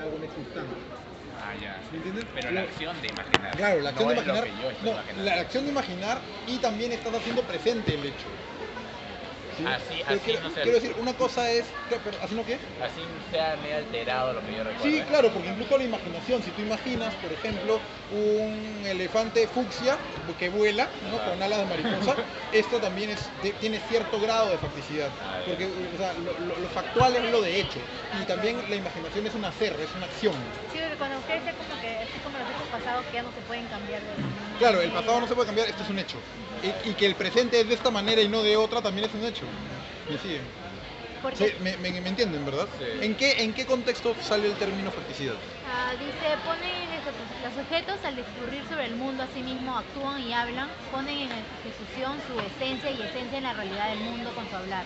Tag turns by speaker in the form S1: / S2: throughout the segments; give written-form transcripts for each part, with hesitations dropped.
S1: que hago una sustancia.
S2: Ah, ya.
S1: ¿Me entiendes?
S2: Pero la acción de imaginar.
S1: Claro, la acción
S2: no
S1: de
S2: es lo
S1: imaginar.
S2: que yo estoy
S1: No,
S2: imaginando.
S1: la acción de imaginar y también estás haciendo presente el hecho. ¿Sí?
S2: Así,
S1: Pero
S2: así no sé.
S1: quiero decir, una cosa es. Pero, ¿así no qué?
S2: Así sea medio alterado lo que yo recuerdo.
S1: Sí, claro, porque incluso la imaginación, si tú imaginas, por ejemplo, un elefante fucsia que vuela, ¿no? Con alas de mariposa, esto también tiene cierto grado de facticidad, porque o sea, lo factual es lo de hecho, y también la imaginación es un hacer, es una acción.
S3: Sí, pero cuando usted dice como que, así como los hechos pasados que ya no se pueden cambiar de la misma
S1: Claro, el
S3: manera.
S1: pasado no se puede cambiar, esto es un hecho. Y que el presente es de esta manera y no de otra también es un hecho. ¿Me siguen?
S3: Porque
S1: Sí, me entienden, ¿verdad?
S2: Sí.
S1: ¿En qué contexto sale el término facticidad?
S3: dice, ponen los sujetos al discurrir sobre el mundo a sí mismo actúan y hablan, ponen en ejecución su esencia y esencia en la realidad del mundo con su hablar.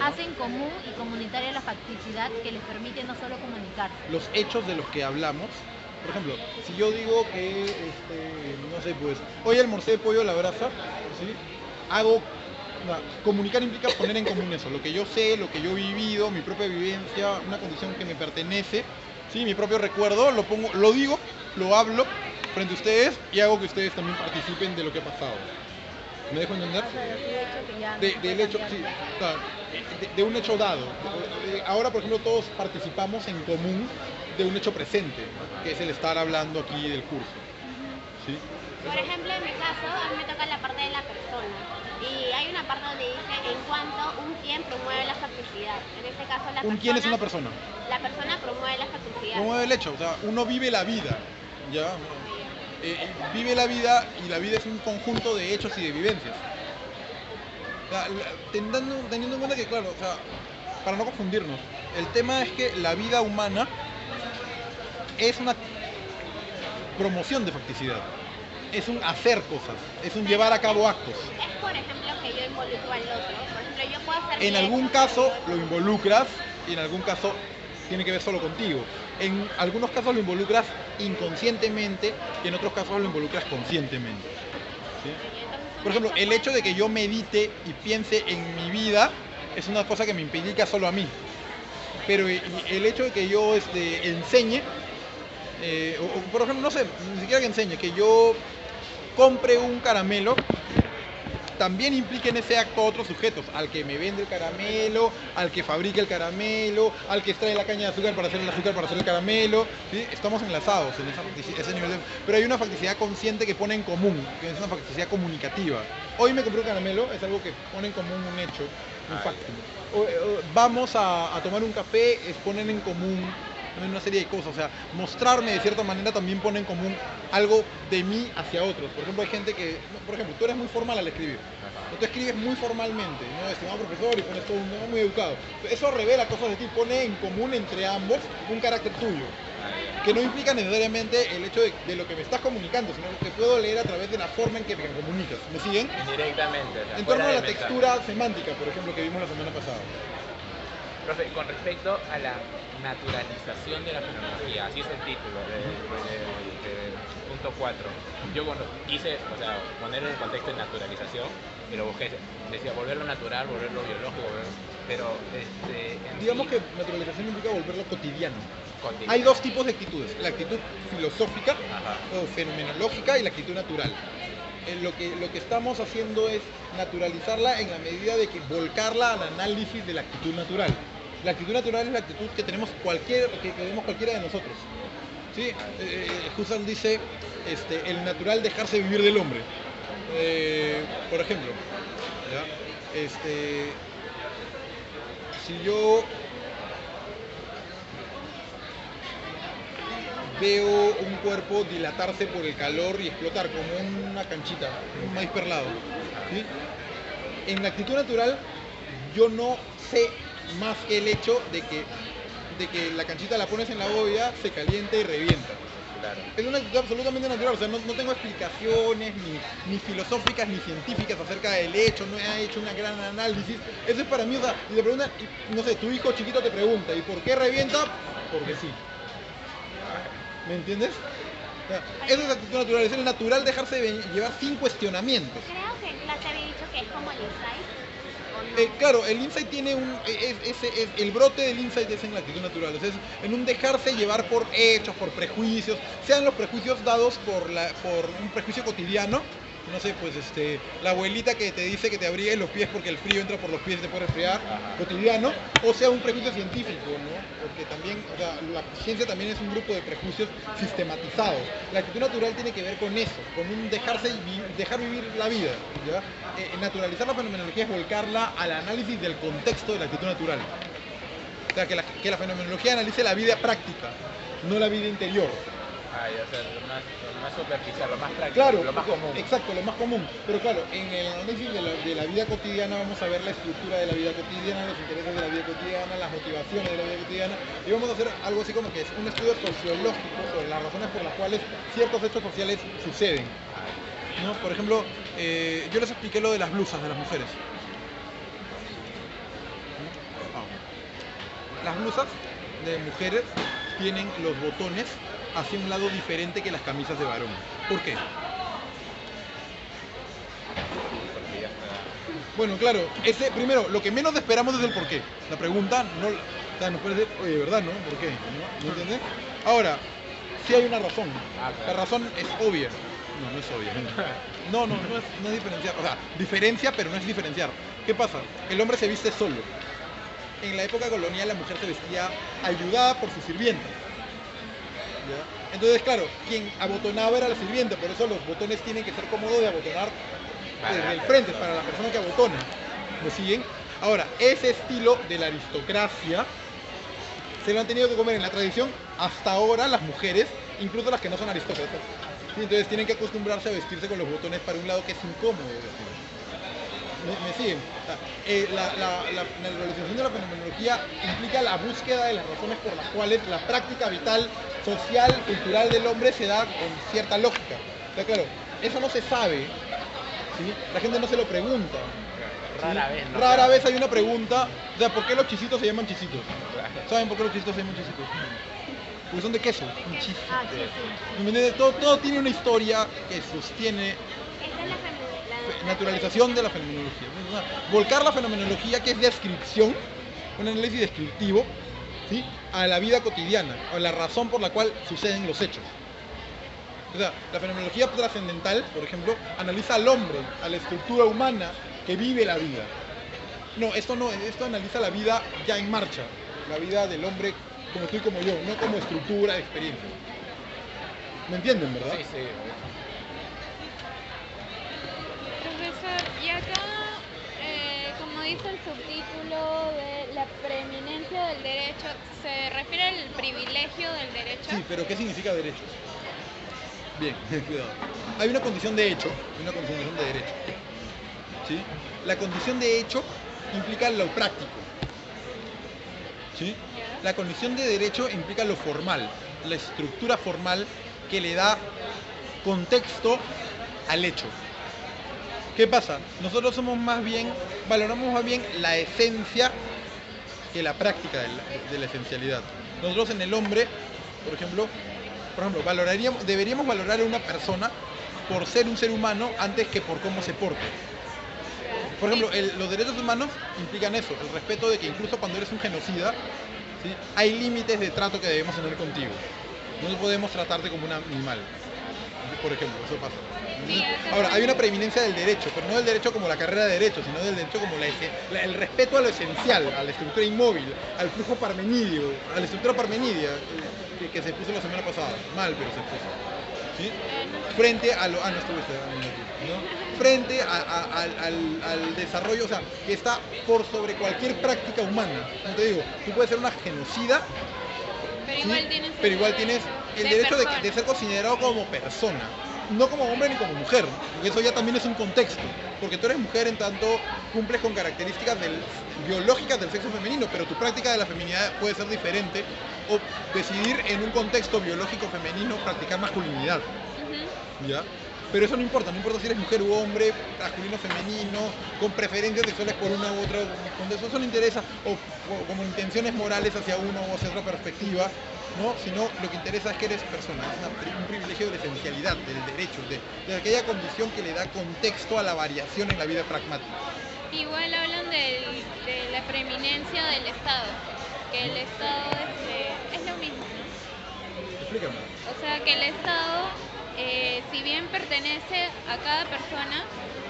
S3: Hacen común y comunitaria la facticidad que les permite no solo comunicarse.
S1: Los hechos de los que hablamos. Por ejemplo, si yo digo que, no sé, pues, hoy almorcé pollo a la brasa, ¿sí? Comunicar implica poner en común eso, lo que yo sé, lo que yo he vivido, mi propia vivencia, una condición que me pertenece, ¿sí? Mi propio recuerdo, lo digo, lo hablo frente a ustedes y hago que ustedes también participen de lo que ha pasado. ¿Me dejo entender?
S3: O sea, de un hecho que ya no se
S1: Del
S3: puede
S1: hecho,
S3: cambiar.
S1: sí, claro, de un hecho dado. Ahora, por ejemplo, todos participamos en común de un hecho presente, que es el estar hablando aquí del curso. ¿Sí?
S4: Por ejemplo, en mi caso, a mí me toca la parte de la persona. Y hay una parte donde dice en cuanto un quien promueve la facticidad. En este caso, la persona.
S1: ¿Un quién es una persona?
S4: La persona promueve la facticidad.
S1: Promueve el hecho, o sea, uno vive la vida, ¿ya? Vive la vida y la vida es un conjunto de hechos y de vivencias. O sea, teniendo en cuenta que, claro, o sea, para no confundirnos, el tema es que la vida humana es una promoción de facticidad, es un hacer cosas, es un llevar a cabo actos.
S4: Es, por ejemplo, que yo involucro al otro. Por ejemplo, yo puedo hacer
S1: En
S4: mi
S1: algún
S4: hecho,
S1: caso
S4: pero
S1: lo involucras y en algún caso tiene que ver solo contigo. En algunos casos lo involucras inconscientemente y en otros casos lo involucras conscientemente. ¿Sí?
S4: entonces,
S1: Por ejemplo, el hecho de que yo medite y piense en mi vida es una cosa que me implica solo a mí. Pero el hecho de que yo enseñe, o por ejemplo, no sé, ni siquiera que enseñe, que yo compre un caramelo, también implica en ese acto a otros sujetos, al que me vende el caramelo, al que fabrica el caramelo, al que extrae la caña de azúcar para hacer el azúcar para hacer el caramelo, ¿sí? Estamos enlazados en ese nivel pero hay una facticidad consciente que pone en común, que es una facticidad comunicativa. Hoy me compré un caramelo, es algo que pone en común un hecho, un facto. Vamos a tomar un café, es poner en común una serie de cosas, o sea, mostrarme de cierta manera también pone en común algo de mí hacia otros. Por ejemplo, hay gente que, por ejemplo, tú eres muy formal al escribir, tú escribes muy formalmente, ¿no? Estimado profesor, y pones todo muy educado. Eso revela cosas de ti, pone en común entre ambos un carácter tuyo, que no implica necesariamente el hecho de lo que me estás comunicando, sino que puedo leer a través de la forma en que me comunicas. ¿Me siguen?
S2: Indirectamente. O sea,
S1: En torno
S2: fuera
S1: a la
S2: del mensaje.
S1: textura semántica, por ejemplo, que vimos la semana pasada.
S2: Profe, con respecto a la naturalización de la fenomenología, así es el título del punto 4. Yo cuando quise, o sea, poner en el contexto de naturalización, y lo busqué, decía volverlo natural, volverlo biológico, pero
S1: Digamos
S2: sí,
S1: que naturalización implica volverlo cotidiano.
S2: cotidiano.
S1: Hay dos tipos de actitudes, la actitud filosófica
S2: Ajá.
S1: o fenomenológica y la actitud natural. Lo que estamos haciendo es naturalizarla en la medida de que volcarla al análisis de la actitud natural. La actitud natural es la actitud que tenemos cualquiera de nosotros. ¿Sí? Husserl dice, el natural dejarse vivir del hombre. Por ejemplo, ¿ya? Si yo veo un cuerpo dilatarse por el calor y explotar como una canchita, un maíz perlado, ¿sí? En la actitud natural yo no sé más que el hecho de que la canchita la pones en la olla, se calienta y revienta.
S2: Claro.
S1: Es una actitud absolutamente natural, o sea, no tengo explicaciones ni filosóficas ni científicas acerca del hecho, no he hecho un gran análisis. Eso es para mí, o sea, y te preguntan, no sé, tu hijo chiquito te pregunta, ¿y por qué revienta? Porque sí. ¿Me entiendes? O sea, eso es actitud natural, es natural dejarse llevar sin cuestionamientos.
S4: creo que en clase había dicho que es como el insight, o no?
S1: Claro, el insight tiene el brote del insight es en la actitud natural, o sea, es en un dejarse llevar por hechos, por prejuicios, sean los prejuicios dados por un prejuicio cotidiano, no sé, pues la abuelita que te dice que te abrigues los pies porque el frío entra por los pies y te puede resfriar, cotidiano, o sea un prejuicio científico, ¿no? Porque también, o sea, la ciencia también es un grupo de prejuicios sistematizados. La actitud natural tiene que ver con eso, con un dejar vivir la vida, ¿ya? Naturalizar la fenomenología es volcarla al análisis del contexto de la actitud natural. O sea, que la fenomenología analice la vida práctica, no la vida interior.
S2: O sea, lo más superficial, lo más práctico,
S1: Claro,
S2: lo más común.
S1: Exacto, lo más común. Pero claro, en el análisis de la vida cotidiana vamos a ver la estructura de la vida cotidiana, los intereses de la vida cotidiana, las motivaciones de la vida cotidiana, y vamos a hacer algo así como que es un estudio sociológico sobre las razones por las cuales ciertos hechos sociales suceden, ¿no? Por ejemplo, yo les expliqué lo de las blusas de las mujeres. Las blusas de mujeres tienen los botones hacia un lado diferente que las camisas de varón. ¿Por qué? Bueno, claro, primero, lo que menos esperamos es el por qué. La pregunta nos puede decir, oye, ¿verdad, no? ¿Por qué? ¿No entiendes? Ahora, sí hay una razón. La razón es obvia. No es obvia. No es diferenciar. O sea, diferencia, pero no es diferenciar. ¿Qué pasa? El hombre se viste solo. En la época colonial la mujer se vestía ayudada por su sirvienta. ¿Ya? Entonces, claro, quien abotonaba era la sirvienta, por eso los botones tienen que ser cómodos de abotonar desde el frente para la persona que abotona. ¿Me siguen? Ahora, ese estilo de la aristocracia se lo han tenido que comer en la tradición hasta ahora las mujeres, incluso las que no son aristócratas. ¿Sí? Entonces tienen que acostumbrarse a vestirse con los botones para un lado que es incómodo. ¿Me siguen? La naturalización de la fenomenología implica la búsqueda de las razones por las cuales la práctica vital, social, cultural del hombre se da con cierta lógica. O sea, claro, eso no se sabe, ¿sí? La gente no se lo pregunta.
S2: Rara vez, ¿no?
S1: Rara vez hay una pregunta, o sea, ¿por qué los chisitos se llaman chisitos? ¿Saben por qué los chisitos se llaman chisitos? Porque son de queso, un chis.
S3: Ah, sí, sí.
S1: ¿Me entiendes? Todo tiene una historia que sostiene
S4: Esa es la
S1: naturalización de la fenomenología. Volcar la fenomenología, que es descripción, un análisis descriptivo, ¿sí? A la vida cotidiana, a la razón por la cual suceden los hechos. O sea, la fenomenología trascendental, por ejemplo, analiza al hombre, a la estructura humana que vive la vida. Esto analiza la vida ya en marcha, la vida del hombre como tú y como yo, no como estructura de experiencia. ¿Me entienden, verdad?
S2: Sí, sí.
S5: Profesor, y acá, como dice el subtítulo de la preeminencia del derecho, ¿se refiere al privilegio del derecho?
S1: Sí, pero ¿qué significa derechos? Bien, cuidado. Hay una condición de hecho y una condición de derecho. ¿Sí? La condición de hecho implica lo práctico. ¿Sí? La condición de derecho implica lo formal, la estructura formal que le da contexto al hecho. ¿Qué pasa? Nosotros valoramos más bien la esencia que la práctica de la esencialidad. Nosotros en el hombre, por ejemplo, deberíamos valorar a una persona por ser un ser humano antes que por cómo se porte. Por ejemplo, los derechos humanos implican eso, el respeto de que incluso cuando eres un genocida, ¿sí? Hay límites de trato que debemos tener contigo. No podemos tratarte como un animal, por ejemplo, eso pasa. Ahora, hay una preeminencia del derecho, pero no del derecho como la carrera de derecho, sino del derecho como el respeto a lo esencial, a la estructura inmóvil, al flujo parmenidio, a la estructura parmenidia que se puso la semana pasada. Mal, pero se puso. ¿Sí? Frente a frente al desarrollo, o sea, que está por sobre cualquier práctica humana. Como te digo, tú puedes ser una genocida,
S5: pero igual
S1: ¿sí?
S5: tienes,
S1: el derecho de ser considerado como persona, no como hombre ni como mujer, porque eso ya también es un contexto, porque tú eres mujer en tanto cumples con características biológicas del sexo femenino, pero tu práctica de la feminidad puede ser diferente, o decidir en un contexto biológico femenino practicar masculinidad. ¿Ya? Pero eso no importa si eres mujer u hombre, masculino, femenino, con preferencias sexuales por una u otra, eso no interesa, o como intenciones morales hacia una o hacia otra perspectiva, ¿no? Sino lo que interesa es que eres persona, es un privilegio de la esencialidad, del derecho, de aquella condición que le da contexto a la variación en la vida pragmática.
S5: igual hablan de la preeminencia del Estado, que el Estado es lo mismo, ¿no?
S1: Explícame.
S5: O sea, que el Estado, si bien pertenece a cada persona,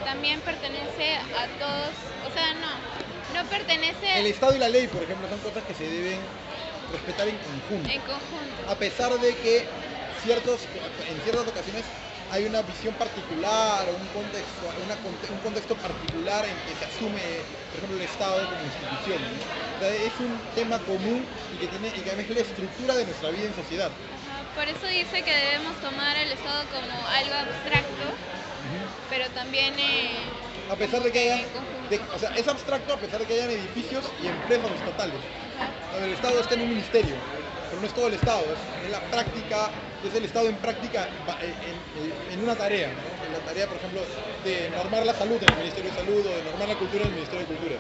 S5: también pertenece a todos, o sea, no pertenece
S1: El Estado y la ley, por ejemplo, son cosas que se deben respetar en conjunto.
S5: en conjunto.
S1: A pesar de que en ciertas ocasiones hay una visión particular o un contexto particular en que se asume, por ejemplo, el Estado como institución, ¿no? O sea, es un tema común y que además es la estructura de nuestra vida en sociedad.
S5: Ajá, por eso dice que debemos tomar el Estado como algo abstracto, pero también
S1: A pesar de que hayan,
S5: en conjunto.
S1: o sea, es abstracto a pesar de que hayan edificios y empresas estatales.
S5: Ajá.
S1: O sea, el Estado está en un ministerio, pero no es todo el Estado, es la práctica, es el Estado en práctica en una tarea, ¿no? En la tarea, por ejemplo, de normar la salud en el Ministerio de Salud o de normar la cultura en el Ministerio de Cultura.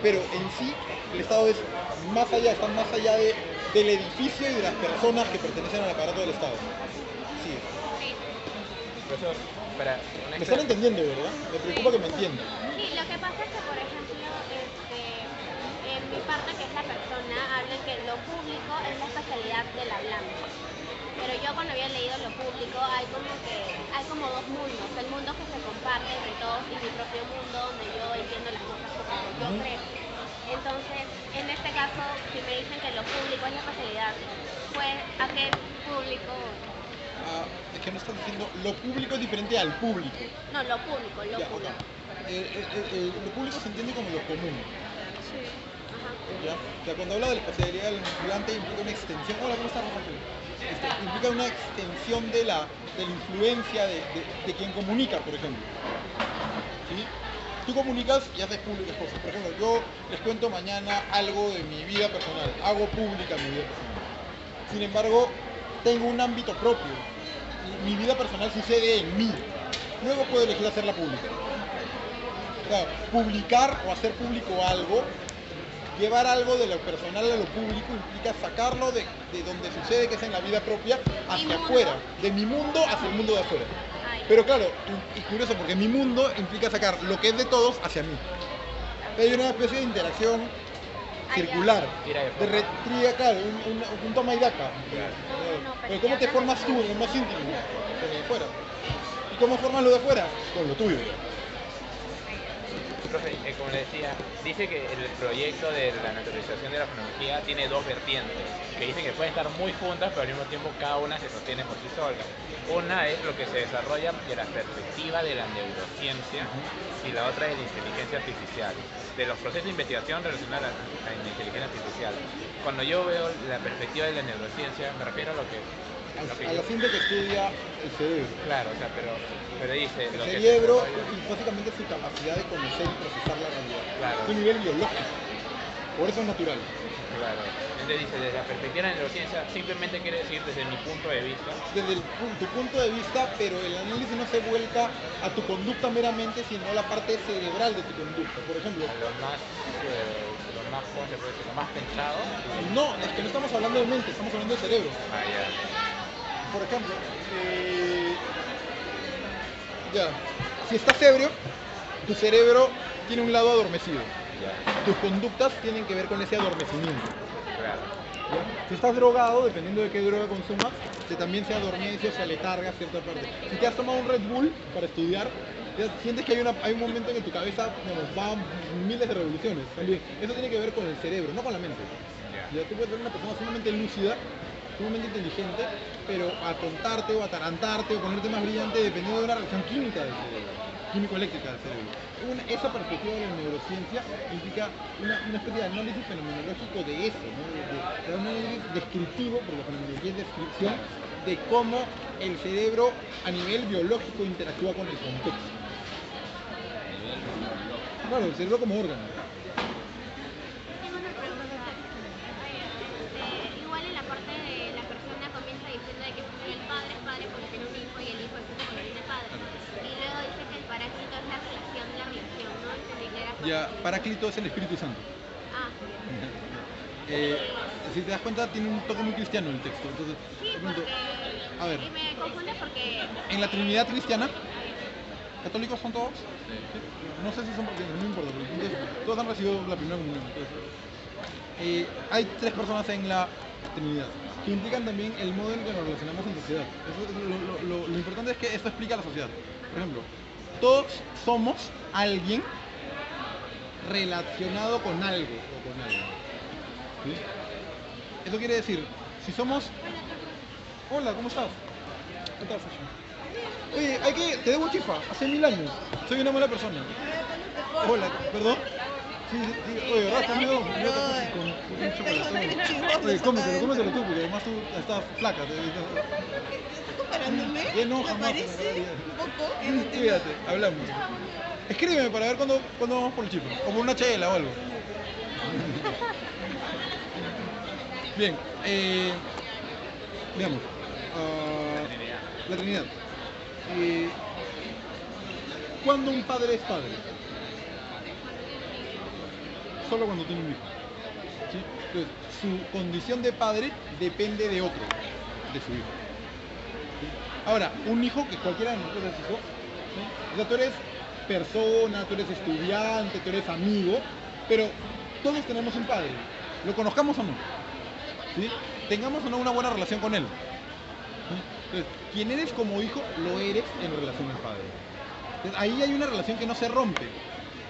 S1: Pero en sí, el Estado es más allá, está más allá del edificio y de las personas que pertenecen al aparato del Estado. Sí.
S2: Profesor, para
S1: Me están entendiendo, ¿verdad? Me preocupa que me entiendan.
S4: Sí, lo que pasa es que, por ejemplo, en mi parte, que es la persona, habla que lo público es la especialidad del hablante. Pero yo cuando había leído lo público, hay como dos mundos. El mundo que se comparte entre todos y mi propio mundo, donde yo entiendo las cosas como yo creo. Entonces, en este caso, si me dicen que lo público es la especialidad, pues, ¿a qué público?
S1: Es que no estás diciendo, lo público es diferente al público.
S4: No, lo público, lo
S1: Ya,
S4: público.
S1: lo público se entiende como lo común.
S5: Sí.
S4: Ajá.
S1: ¿Ya? O sea, cuando habla de la especialidad del ambulante implica una extensión. Hola, ¿cómo estás, Rafael? Implica una extensión de la influencia de quien comunica, por ejemplo. ¿Sí? Tú comunicas y haces públicas cosas. Por ejemplo, yo les cuento mañana algo de mi vida personal, hago pública mi vida personal. Sin embargo, tengo un ámbito propio. Mi vida personal sucede en mí. Luego puedo elegir hacerla pública. O sea, publicar o hacer público algo, llevar algo de lo personal a lo público implica sacarlo de donde sucede, que es en la vida propia, hacia
S4: mundo.
S1: afuera. De mi mundo hacia el mundo de afuera.
S4: Ay.
S1: Pero claro, y curioso porque mi mundo implica sacar lo que es de todos hacia mí. Hay una especie de interacción circular,
S2: Tira de
S1: de
S2: forma.
S1: retriga, claro, un toma y daca.
S4: No, pero
S1: Pero ¿cómo te
S4: ya
S1: formas
S4: hablas
S1: tú
S4: de
S1: en lo más íntimo? Con lo de fuera. ¿Y cómo formas lo de fuera? Con lo tuyo.
S2: Profe, como le decía, dice que el proyecto de la naturalización de la fonología tiene dos vertientes, que dicen que pueden estar muy juntas, pero al mismo tiempo cada una se sostiene por sí sola. Una es lo que se desarrolla de la perspectiva de la neurociencia y la otra es de la inteligencia artificial, de los procesos de investigación relacionados a la inteligencia artificial. Cuando yo veo la perspectiva de la neurociencia, me refiero a lo que
S1: A la ciencia que estudia el cerebro.
S2: claro, o sea, pero dice
S1: El
S2: lo que se
S1: cerebro
S2: desarrolla-
S1: y básicamente su capacidad de conocer y procesar la realidad.
S2: Claro.
S1: Es un nivel biológico. Por eso es natural.
S2: Claro. Entonces dice, desde la perspectiva de la neurociencia, simplemente quiere decir desde mi punto de vista.
S1: Desde tu punto de vista, pero el análisis no se vuelca a tu conducta meramente, sino a la parte cerebral de tu conducta. Por ejemplo,
S2: Lo más, ¿cómo se puede decir? Lo más pensado.
S1: no, es que no estamos hablando de mente, estamos hablando de cerebro.
S2: Ah, ya.
S1: Por ejemplo, ya, si estás ebrio, tu cerebro tiene un lado adormecido.
S2: Ya,
S1: Tus conductas tienen que ver con ese adormecimiento.
S2: claro.
S1: ¿Ya? Si estás drogado, dependiendo de qué droga consumas, también se adormece o se aletarga cierta parte. Si te has tomado un Red Bull para estudiar, ya sientes que hay un momento en que tu cabeza va a miles de revoluciones. También. Eso tiene que ver con el cerebro, no con la mente.
S2: Ya.
S1: Ya tú puedes ser una persona sumamente lúcida, sumamente inteligente, pero atontarte o atarantarte o ponerte más brillante dependiendo de una reacción química del cerebro, químico-eléctrica del cerebro. Esa perspectiva de la neurociencia implica una especie de análisis fenomenológico de eso, ¿no? de un análisis descriptivo, porque la fenomenología es descripción, de cómo el cerebro a nivel biológico interactúa con el contexto. Bueno, el cerebro como órgano.
S4: Tengo una pregunta. Igual en la parte de la persona comienza diciendo de que primero el padre es padre porque tiene un hijo y el hijo existe porque tiene padre. Y luego dice que el paráclito es la relación, ¿no? Entendí que era
S1: Ya, Paráclito es el Espíritu Santo.
S4: Ah,
S1: Si te das cuenta, tiene un toque muy cristiano el texto. Entonces,
S4: sí,
S1: de pronto,
S4: porque...
S1: a ver.
S4: Y me confunde porque...
S1: en la Trinidad cristiana, ¿Católicos son todos? No sé si son practicantes, no me importa, pero entonces, todos han recibido la primera comunión. Entonces, hay 3 personas en la Trinidad, que implican también el modo en que nos relacionamos en sociedad. Lo importante es que esto explica la sociedad. Por ejemplo, todos somos alguien relacionado con algo o con alguien. ¿Sí? Eso quiere decir, si somos... Hola, ¿cómo estás? ¿Qué tal, Oye, te debo chifa, hace 1000 años. Soy una mala persona. Hola, ¿perdón? Sí, oye, ¿verdad? Está medio con un chocolate. Oye, cómetelo tú, porque además tú estás flaca.
S6: ¿Estás comparándome?
S1: No,
S6: ¿Me
S1: jamás.
S6: parece un poco?
S1: Cuídate, hablamos. Escríbeme para ver cuándo vamos por el chifa. O por una chela o algo. Bien, veamos. La Trinidad. ¿Cuándo un padre es padre? Solo cuando tiene un hijo. ¿Sí? Entonces, su condición de padre depende de otro, de su hijo. ¿Sí? Ahora, un hijo que cualquiera de nosotros es hijo, ¿sí? O sea, tú eres persona, tú eres estudiante, tú eres amigo, pero todos tenemos un padre, lo conozcamos o no, ¿sí? Tengamos o no una buena relación con él. ¿Sí? Entonces, quien eres como hijo, lo eres en relación al padre. Entonces, ahí hay una relación que no se rompe.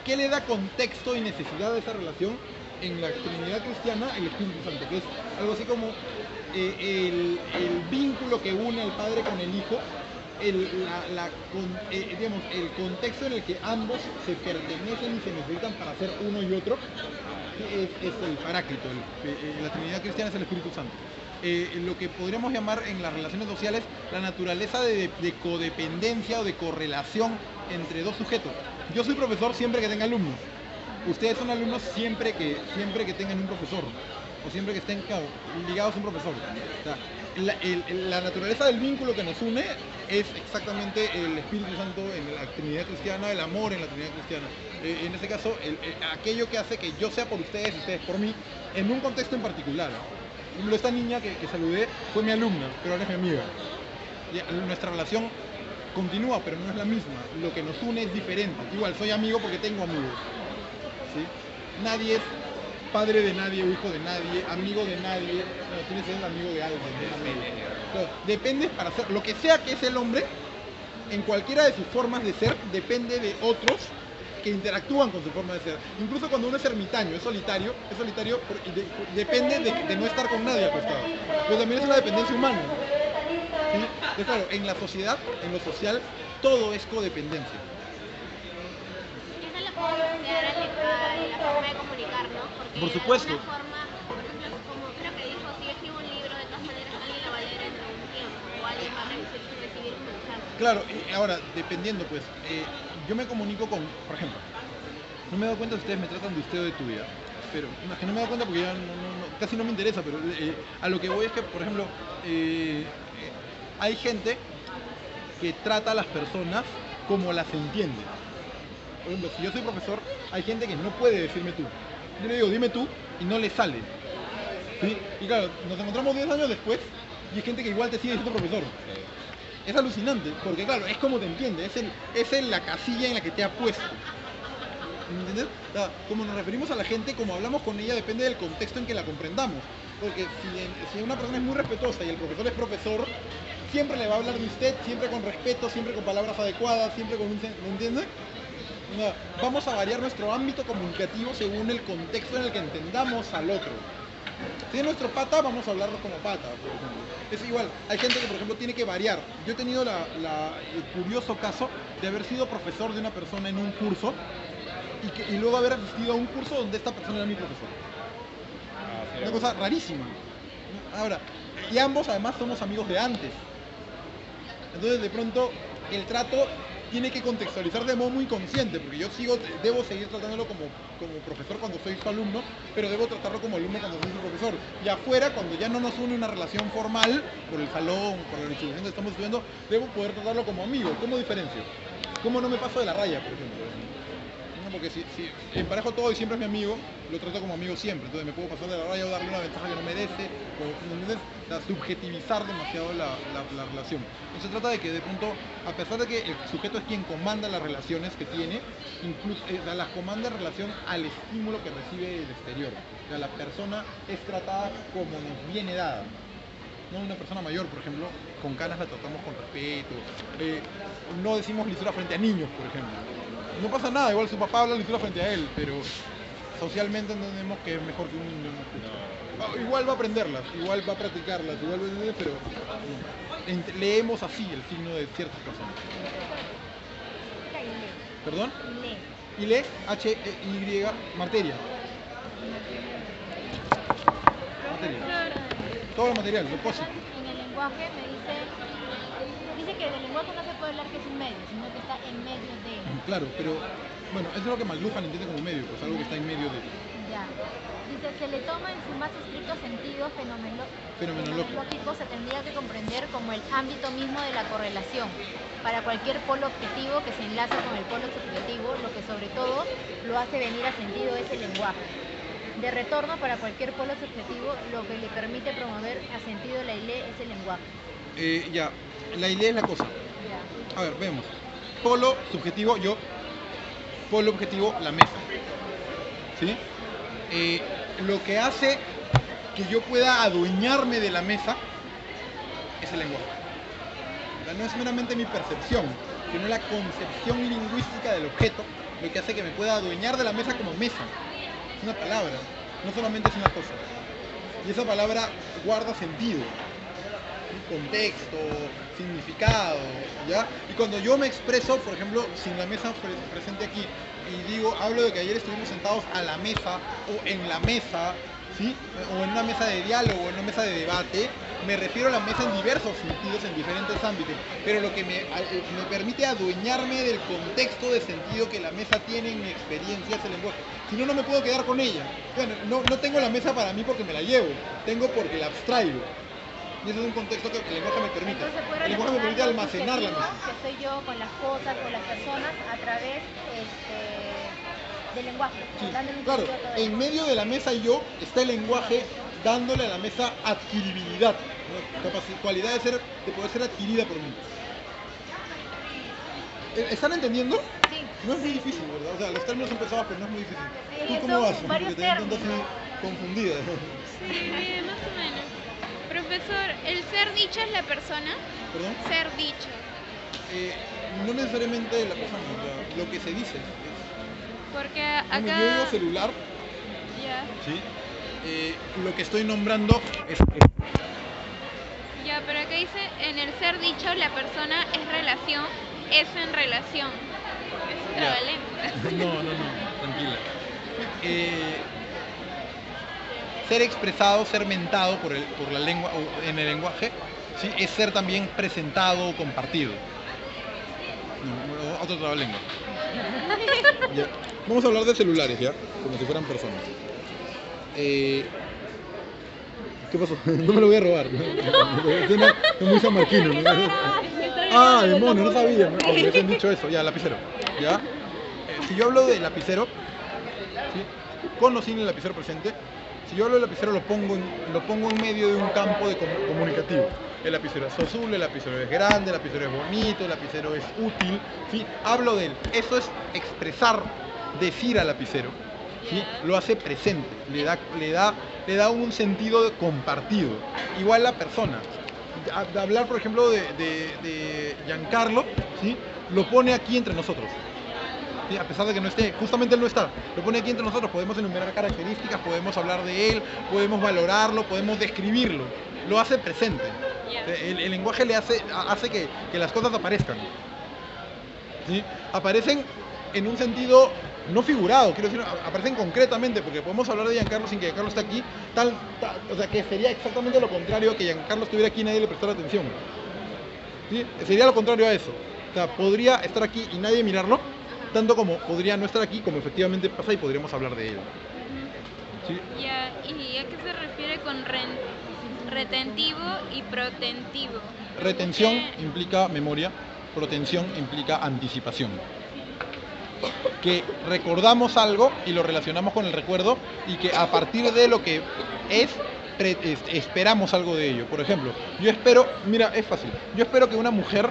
S1: ¿Qué le da contexto y necesidad de esa relación? En la Trinidad cristiana, el Espíritu Santo, que es algo así como el vínculo que une al padre con el hijo, digamos, el contexto en el que ambos se pertenecen y se necesitan para ser uno y otro, es el Paráclito. La Trinidad cristiana es el Espíritu Santo. Lo que podríamos llamar en las relaciones sociales la naturaleza de codependencia o de correlación entre dos sujetos. Yo soy profesor siempre que tenga alumnos. Ustedes son alumnos siempre que tengan un profesor, o siempre que estén ligados a un profesor. O sea, la naturaleza del vínculo que nos une es exactamente el Espíritu Santo en la Trinidad cristiana, el amor en la Trinidad cristiana. En este caso, aquello que hace que yo sea por ustedes y ustedes por mí, en un contexto en particular. Por ejemplo, esta niña que saludé fue mi alumna, pero ahora es mi amiga. Nuestra relación continúa, pero no es la misma. Lo que nos une es diferente. Igual, soy amigo porque tengo amigos. ¿Sí? Nadie es padre de nadie o hijo de nadie, amigo de nadie. No, tienes que ser amigo de alguien. Depende para ser lo que sea que es el hombre, en cualquiera de sus formas de ser, depende de otros que interactúan con su forma de ser. Incluso cuando uno es ermitaño, es solitario depende de no estar con nadie acostado. Pero también es una dependencia humana. ¿Sí? Entonces, claro, en la sociedad, en lo social, todo es codependencia.
S4: Eso lo puedo asociar a la forma de comunicar, ¿no? Porque
S1: Por supuesto.
S4: de alguna forma, por ejemplo, como creo que dijo, si yo escribo un libro, de todas maneras alguien lo va a leer en un tiempo, o alguien va a recibir un mensaje.
S1: Claro, ahora, dependiendo, pues, yo me comunico con, por ejemplo, no me he dado cuenta si ustedes me tratan de usted o de tu vida, pero no, es que no me he dado cuenta porque ya casi no me interesa, pero a lo que voy es que, por ejemplo, hay gente que trata a las personas como las entiende. Por ejemplo, si yo soy profesor, hay gente que no puede decirme tú. Yo le digo, dime tú, y no le sale. ¿Sí? Y claro, nos encontramos 10 años después y hay gente que igual te sigue diciendo profesor. Es alucinante, porque claro, es como te entiende, es la casilla en la que te ha puesto. ¿Me entiendes? O sea, como nos referimos a la gente, como hablamos con ella, depende del contexto en que la comprendamos. Porque si una persona es muy respetuosa y el profesor es profesor, siempre le va a hablar de usted, siempre con respeto, siempre con palabras adecuadas, siempre con un... ¿Me entiendes? Vamos a variar nuestro ámbito comunicativo según el contexto en el que entendamos al otro. Si es nuestro pata, vamos a hablarlo como pata, por ejemplo. Es igual, hay gente que, por ejemplo, tiene que variar. Yo he tenido el curioso caso de haber sido profesor de una persona en un curso y luego haber asistido a un curso donde esta persona era mi profesor. Una cosa rarísima. Ahora, y ambos además somos amigos de antes. Entonces, de pronto, el trato tiene que contextualizar de modo muy consciente, porque yo debo seguir tratándolo como profesor cuando soy su alumno, pero debo tratarlo como alumno cuando soy su profesor. Y afuera, cuando ya no nos une una relación formal, por el salón, por la institución que estamos estudiando, debo poder tratarlo como amigo. ¿Cómo diferencio? ¿Cómo no me paso de la raya, por ejemplo? ¿no? Porque si emparejo todo y siempre es mi amigo, lo trato como amigo siempre. Entonces me puedo pasar de la raya o darle una ventaja que no merece, ¿entendés? O sea, subjetivizar demasiado la relación. No se trata de que de pronto, a pesar de que el sujeto es quien comanda las relaciones que tiene, incluso las comanda en relación al estímulo que recibe del exterior. O sea, la persona es tratada como nos viene dada. No, una persona mayor, por ejemplo, con canas la tratamos con respeto. No decimos lisura frente a niños, por ejemplo. No pasa nada, igual su papá habla lisura frente a él, pero socialmente entendemos que es mejor que un niño no escuche. Igual va a aprenderlas, igual va a practicarlas, igual va a entender, pero leemos así el signo de ciertas personas. ¿Perdón? Y lee H-Y, materia. Todo lo material, lo positivo.
S3: En el lenguaje dice que del lenguaje no se puede hablar que es un medio, sino que está en medio de.
S1: Claro, pero bueno, eso es lo que McLuhan entiende como medio, pues algo que está en medio de.
S3: Ya. Dice, se le toma en su más estricto sentido fenomenológico, se tendría que comprender como el ámbito mismo de la correlación para cualquier polo objetivo que se enlaza con el polo subjetivo, lo que sobre todo lo hace venir a sentido es el lenguaje. De retorno para cualquier polo subjetivo, lo que le permite promover a sentido la idea es el lenguaje.
S1: Ya, la idea es la cosa.
S3: Ya.
S1: A ver, vemos. Polo subjetivo, yo. Polo objetivo, la mesa. ¿Sí? Lo que hace que yo pueda adueñarme de la mesa es el lenguaje. O sea, no es meramente mi percepción, sino la concepción lingüística del objeto, lo que hace que me pueda adueñar de la mesa como mesa. Es una palabra, no solamente es una cosa. Y esa palabra guarda sentido, contexto, significado, ¿ya? Y cuando yo me expreso, por ejemplo, sin la mesa presente aquí, y digo, hablo de que ayer estuvimos sentados a la mesa, o en la mesa, ¿sí? O en una mesa de diálogo, o en una mesa de debate, me refiero a la mesa en diversos sentidos, en diferentes ámbitos, pero lo que me permite adueñarme del contexto de sentido que la mesa tiene en mi experiencia es el lenguaje. Si no, no me puedo quedar con ella. Bueno, no tengo la mesa para mí porque me la llevo, tengo porque la abstraigo. Y ese es un contexto que el lenguaje me permite. El lenguaje me permite almacenar la mesa.
S3: Que soy yo con las cosas, con las personas, a través del lenguaje.
S1: Sí,
S3: dándole un
S1: claro,
S3: sentido a todo
S1: en
S3: eso.
S1: medio de la mesa y yo está el lenguaje dándole a la mesa adquiribilidad, ¿no? Cualidad de poder ser adquirida por mí. ¿Están entendiendo?
S3: Sí.
S1: No es muy difícil, ¿verdad? O sea, los términos son pesados, pero no es muy difícil.
S3: Sí,
S1: ¿Tú cómo
S3: son
S1: vas? Porque
S3: varios
S1: te entiendo así
S3: términos.
S1: confundida.
S5: Sí, bien, más o menos. Profesor, ¿el ser dicho es la persona?
S1: ¿Perdón?
S5: Ser dicho.
S1: No necesariamente la persona, o sea, lo que se dice.
S5: Porque
S1: Como yo
S5: acá...
S1: digo celular,
S5: Ya,
S1: ¿sí? Lo que estoy nombrando es...
S5: ya, pero acá dice, en el ser dicho la persona es relación, es en relación. Es
S1: Ya.
S5: trabalengua.
S1: No, tranquila. Ser expresado, ser mentado por la lengua, o en el lenguaje, ¿sí? Es ser también presentado o compartido. Otro trabalengua. Ya. Vamos a hablar de celulares, ¿ya? Como si fueran personas. ¿Qué pasó? No me lo voy a robar. Es muy sanmarquino, ¿no? Ah, demonio, no sabía, ¿no? Hubiesen dicho eso. Ya, lapicero. ¿Ya? Si yo hablo de lapicero, ¿sí? Con o sin el lapicero presente, si yo hablo del lapicero lo pongo en medio de un campo comunicativo. El lapicero es azul, el lapicero es grande, el lapicero es bonito, el lapicero es útil, ¿sí? Hablo de él. Eso es expresar, decir al lapicero, ¿sí? Lo hace presente, le da un sentido compartido. Igual la persona. Hablar, por ejemplo, de Giancarlo, ¿sí? Lo pone aquí entre nosotros. ¿Sí? A pesar de que no esté, justamente él no está, lo pone aquí entre nosotros, podemos enumerar características, podemos hablar de él, podemos valorarlo, podemos describirlo, lo hace presente. El lenguaje le hace que las cosas aparezcan. ¿Sí? Aparecen en un sentido no figurado, quiero decir, aparecen concretamente, porque podemos hablar de Giancarlo sin que Giancarlo esté aquí, o sea, que sería exactamente lo contrario, que Giancarlo estuviera aquí y nadie le prestara atención. ¿Sí? Sería lo contrario a eso. O sea, podría estar aquí y nadie mirarlo, tanto como podría no estar aquí, como efectivamente pasa, y podríamos hablar de él. ¿Sí?
S5: Ya, ¿y a qué se refiere con retentivo y protentivo?
S1: Retención implica memoria, protención implica anticipación. que recordamos algo y lo relacionamos con el recuerdo y que a partir de lo que es, esperamos algo de ello. Por ejemplo, yo espero, mira, es fácil, yo espero que una mujer,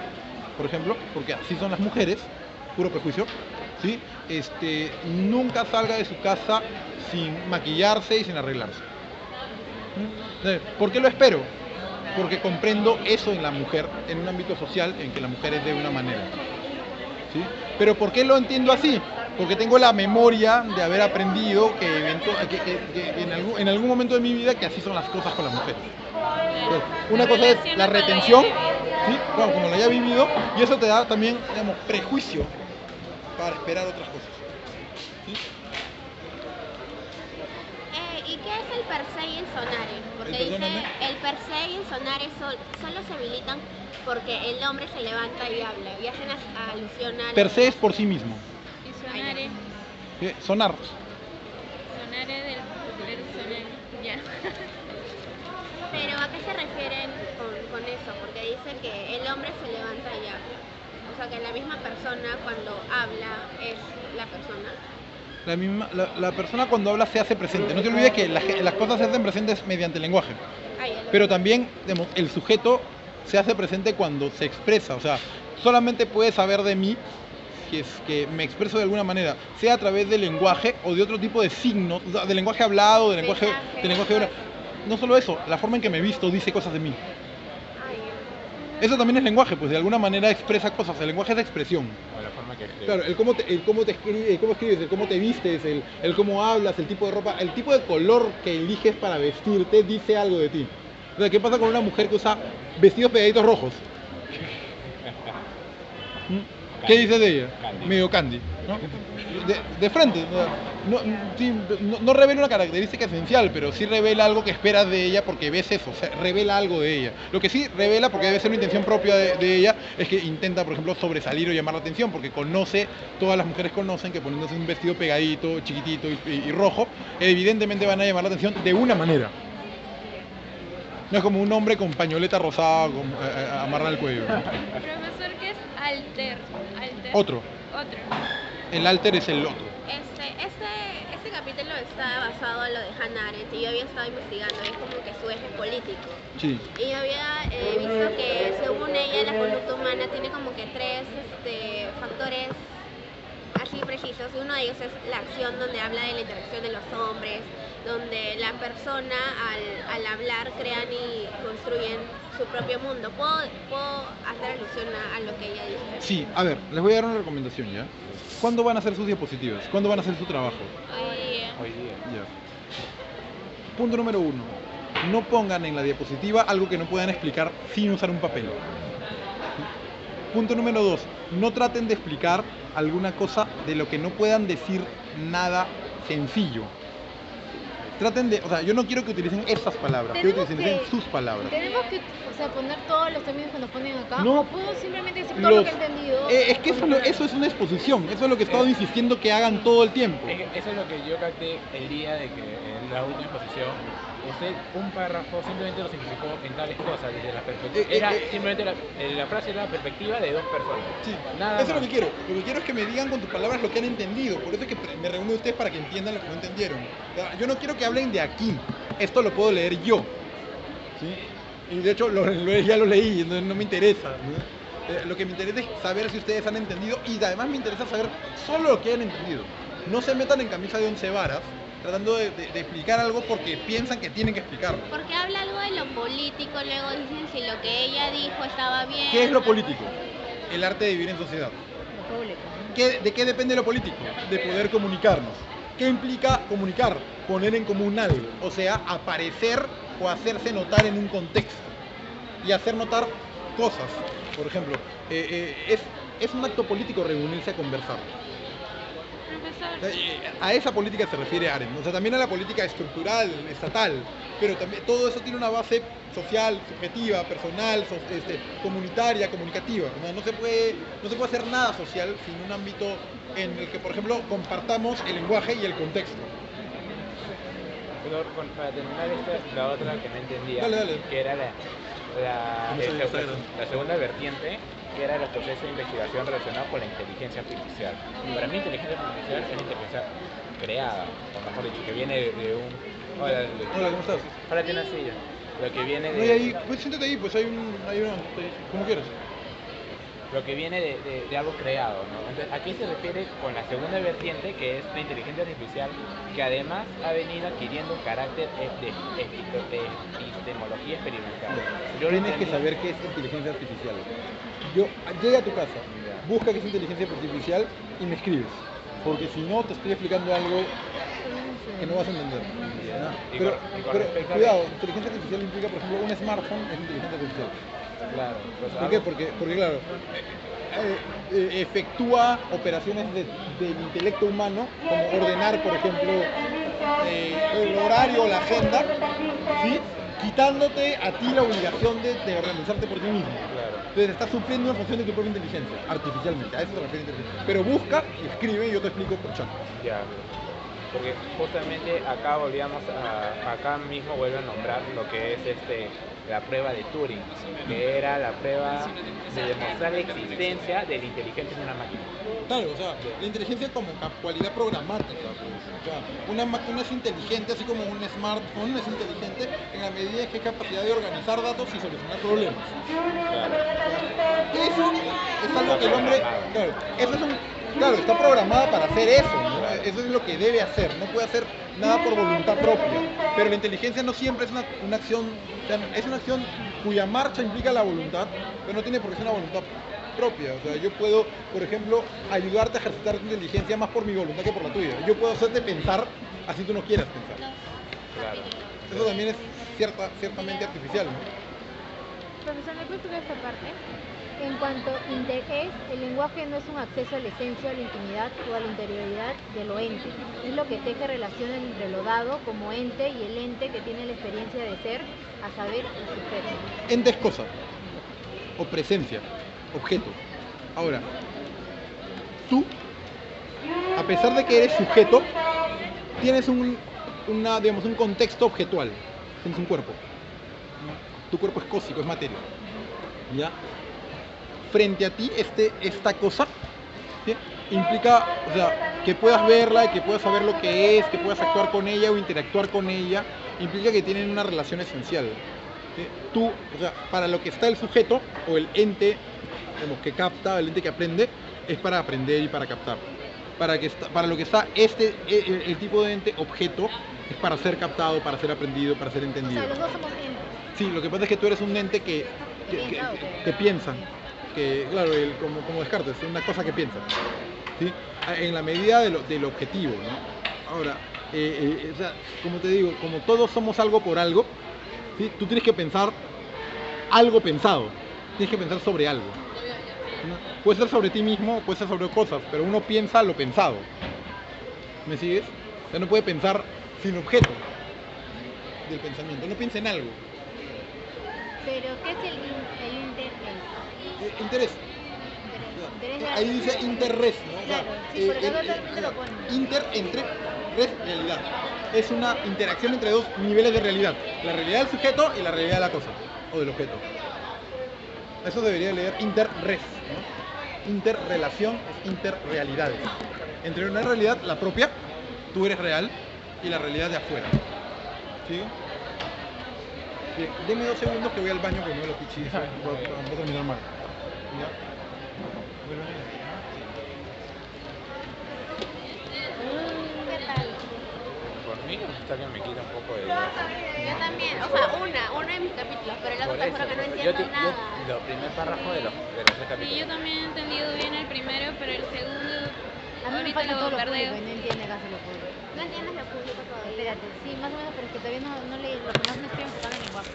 S1: por ejemplo, porque así son las mujeres, puro prejuicio, ¿sí? Nunca salga de su casa sin maquillarse y sin arreglarse. ¿Por qué lo espero? Porque comprendo eso en la mujer, en un ámbito social en que la mujer es de una manera. ¿Sí? Pero ¿por qué lo entiendo así? Porque tengo la memoria de haber aprendido que en algún momento de mi vida que así son las cosas con las mujeres. Entonces, una cosa es la retención, ¿sí? Bueno, como lo haya vivido, y eso te da también, digamos, prejuicio para esperar otras cosas. ¿Sí?
S4: ¿Y qué es el per se y el sonare? Porque
S1: ¿El
S4: dice,
S1: perdóname?
S4: el per se y el sonare solo se habilitan porque el hombre se levanta y habla, y hacen alusión al...
S1: Per se es por sí mismo.
S5: Y sonare.
S1: Sonar.
S5: Sonare del sonare. Ya.
S4: Pero ¿a qué se refieren con eso? Porque dice que el hombre se levanta y habla. O sea, que la misma persona cuando habla es la persona.
S1: La persona cuando habla se hace presente. No te olvides que las cosas se hacen presentes mediante el lenguaje. Pero también, digamos, el sujeto se hace presente cuando se expresa. O sea, solamente puede saber de mí que es que me expreso de alguna manera, sea a través del lenguaje o de otro tipo de signos, o sea, del lenguaje hablado, del lenguaje oral. No solo eso, la forma en que me visto dice cosas de mí. Eso también es lenguaje, pues de alguna manera expresa cosas. El lenguaje es expresión.
S2: O la forma que escribe.
S1: Claro, el cómo escribes, el cómo te vistes, el cómo hablas, el tipo de ropa, el tipo de color que eliges para vestirte dice algo de ti. O sea, ¿qué pasa con una mujer que usa vestidos pegaditos rojos? ¿Qué dice de ella?
S2: Candy.
S1: Medio candy, ¿no? De frente, no revela una característica esencial, pero sí revela algo que esperas de ella porque ves eso, o sea, revela algo de ella. Lo que sí revela, porque debe ser una intención propia de ella, es que intenta, por ejemplo, sobresalir o llamar la atención, porque todas las mujeres conocen que poniéndose un vestido pegadito, chiquitito y rojo, evidentemente van a llamar la atención de una manera. No es como un hombre con pañoleta rosada amarrada al cuello.
S5: Profesor, ¿qué es alter?
S1: Otro.
S5: Otro.
S1: El alter es el otro.
S4: Este capítulo está basado en lo de Hannah Arendt y yo había estado investigando, es como que su eje político.
S1: Sí.
S4: Y yo había visto que según ella la conducta humana tiene como que tres factores así precisos. Uno de ellos es la acción, donde habla de la interacción de los hombres, donde la persona al hablar crean y construyen su propio mundo. ¿Puedo hacer alusión a lo que ella dice?
S1: Sí, a ver, les voy a dar una recomendación ya. ¿Cuándo van a hacer sus diapositivas? ¿Cuándo van a hacer su trabajo?
S2: Hoy día.
S1: Ya. Punto número 1. No pongan en la diapositiva algo que no puedan explicar sin usar un papel. Punto número 2. No traten de explicar alguna cosa de lo que no puedan decir nada sencillo. Traten de, o sea, yo no quiero que utilicen esas palabras, quiero que utilicen sus palabras.
S3: Tenemos que, o sea, poner todos los términos que nos ponen acá.
S1: No.
S3: ¿O puedo simplemente decir todo lo que he entendido?
S1: Es que eso es una exposición, eso es lo que he estado insistiendo que hagan todo el tiempo.
S2: Eso es lo que yo capté el día de que en la última exposición usted un párrafo simplemente lo simplificó en tales cosas desde la perspectiva. Era simplemente la frase era la perspectiva de dos personas.
S1: Sí,
S2: Nada
S1: eso es lo
S2: más.
S1: que quiero. Lo que quiero es que me digan con tus palabras lo que han entendido. Por eso es que me reúno a ustedes para que entiendan lo que no entendieron. O sea, yo no quiero que hablen de aquí. Esto lo puedo leer yo. ¿Sí? Y de hecho ya lo leí, no me interesa. ¿no? Lo que me interesa es saber si ustedes han entendido y además me interesa saber solo lo que han entendido. No se metan en camisa de 11 varas tratando de explicar algo porque piensan que tienen que explicarlo.
S4: Porque habla algo de lo político, luego dicen si lo que ella dijo estaba bien.
S1: ¿Qué es lo político? El arte de vivir en sociedad.
S3: Lo público.
S1: ¿De qué depende lo político? De poder comunicarnos. ¿Qué implica comunicar? Poner en común algo, o sea, aparecer o hacerse notar en un contexto y hacer notar cosas. Por ejemplo, es un acto político reunirse a conversar.
S5: Profesor,
S1: A esa política se refiere Arendt, o sea, también a la política estructural, estatal, pero también todo eso tiene una base social, subjetiva, personal, comunitaria, comunicativa. No se puede hacer nada social sin un ámbito en el que, por ejemplo, compartamos el lenguaje y el contexto.
S2: Pero para terminar esta, la otra que no entendía,
S1: Dale.
S2: que era la segunda vertiente, que era los procesos de investigación relacionados con la inteligencia artificial. Para mí, inteligencia artificial es inteligencia creada, o mejor dicho, que viene de un... Hola,
S1: ¿cómo estás?
S2: Hola, tiene una silla. Lo que viene
S1: No, y ahí, pues siéntate ahí, pues hay una, como quieras.
S2: Lo que viene de algo creado, ¿no? Entonces, ¿a qué se refiere con la segunda vertiente, que es la inteligencia artificial, que además ha venido adquiriendo un carácter de epistemología experimental?
S1: Tienes que saber qué es inteligencia artificial. Llega a tu casa, busca qué es inteligencia artificial y me escribes. Porque si no, te estoy explicando algo que no vas a entender. Pero cuidado, inteligencia artificial implica, por ejemplo, un smartphone es inteligencia artificial.
S2: Claro. Pues
S1: ¿Por qué? Porque claro, efectúa operaciones del intelecto humano, como ordenar, por ejemplo, el horario o la agenda, ¿sí? Quitándote a ti la obligación de organizarte por ti mismo.
S2: Claro.
S1: Entonces estás supliendo una función de tu propia inteligencia, artificialmente, a eso se refiere inteligencia. Pero busca y escribe y yo te explico por chat.
S2: Ya. Porque justamente acá acá mismo vuelvo a nombrar lo que es la prueba de Turing, que era la prueba de demostrar la existencia de la inteligencia en una máquina.
S1: Claro, o sea, la inteligencia como cualidad programática, pues. O sea, una máquina es inteligente, así como un smartphone es inteligente en la medida en que hay capacidad de organizar datos y solucionar problemas.
S2: Claro.
S1: Eso es algo que el hombre, claro, eso es claro, está programada para hacer eso, ¿no? Eso es lo que debe hacer, no puede hacer nada por voluntad propia. Pero la inteligencia no siempre es una acción, o sea, es una acción cuya marcha implica la voluntad, pero no tiene por qué ser una voluntad propia. O sea, yo puedo, por ejemplo, ayudarte a ejercitar tu inteligencia más por mi voluntad que por la tuya. Yo puedo hacerte pensar así tú no quieras pensar.
S2: Claro.
S1: Eso también es ciertamente artificial, ¿no?
S3: Profesor, ¿me puede explicar esta parte? En cuanto a interés, el lenguaje no es un acceso a la esencia, a la intimidad o a la interioridad de lo ente. Es lo que teje relaciones entre lo dado como ente y el ente que tiene la experiencia de ser, a saber, el sujeto.
S1: Ente es cosa, o presencia, objeto. Ahora, tú, a pesar de que eres sujeto, tienes un contexto objetual. Tienes un cuerpo. Tu cuerpo es cósico, es materia. ¿Ya? Frente a ti, esta cosa, ¿sí? Implica, o sea, que puedas verla, que puedas saber lo que es, que puedas actuar con ella o interactuar con ella, implica que tienen una relación esencial. ¿Sí? Tú, o sea, para lo que está el sujeto o el ente, digamos, que capta, el ente que aprende, es para aprender y para captar. Para lo que está el tipo de ente objeto, es para ser captado, para ser aprendido, para ser
S3: O
S1: entendido.
S3: sea, los dos somos entes.
S1: Sí, lo que pasa es que tú eres un ente que piensa, que claro, como Descartes, es una cosa que piensa, ¿sí? En la medida del objetivo, ¿no? Ahora, o sea, como te digo, como todos somos algo por algo, ¿sí? Tú tienes que pensar algo pensado, tienes que pensar sobre algo, ¿no? Puede ser sobre ti mismo, puede ser sobre cosas, pero uno piensa lo pensado, ¿me sigues? O sea, no puede pensar sin objeto del pensamiento, no piensa en algo.
S3: Pero, ¿qué es el interés?
S1: Interés.
S3: Interés
S1: Ahí dice interres, ¿no? O sea,
S3: Claro, sí, por acá totalmente lo pone.
S1: Inter entre res, realidad. Es una interacción entre dos niveles de realidad. La realidad del sujeto y la realidad de la cosa, o del objeto. Eso debería leer interres, ¿no? Interrelación es interrealidades. Entre una realidad, la propia, tú eres real, y la realidad de afuera. ¿Sí? Bien, deme 2 segundos que voy al baño porque no lo pichí. Voy a terminar mal. ¿Ya?
S4: ¿Qué tal?
S2: Por mí me gusta que me quita un poco de...
S4: Yo también, o sea, uno de mis capítulos, pero el otro te juro que no entiendo nada.
S2: Los primer párrafo de los 3
S5: Sí,
S2: capítulos.
S5: yo también he entendido bien el primero, pero el segundo
S3: A mí me
S5: ahorita
S3: falta todo
S5: lo
S3: lo
S5: perdeo.
S3: público y no entiende casi lo público.
S4: No entiendes lo público todavía.
S3: Espérate, sí, más o menos, pero es que todavía no leí, lo que más me estoy enfocando en el lenguaje.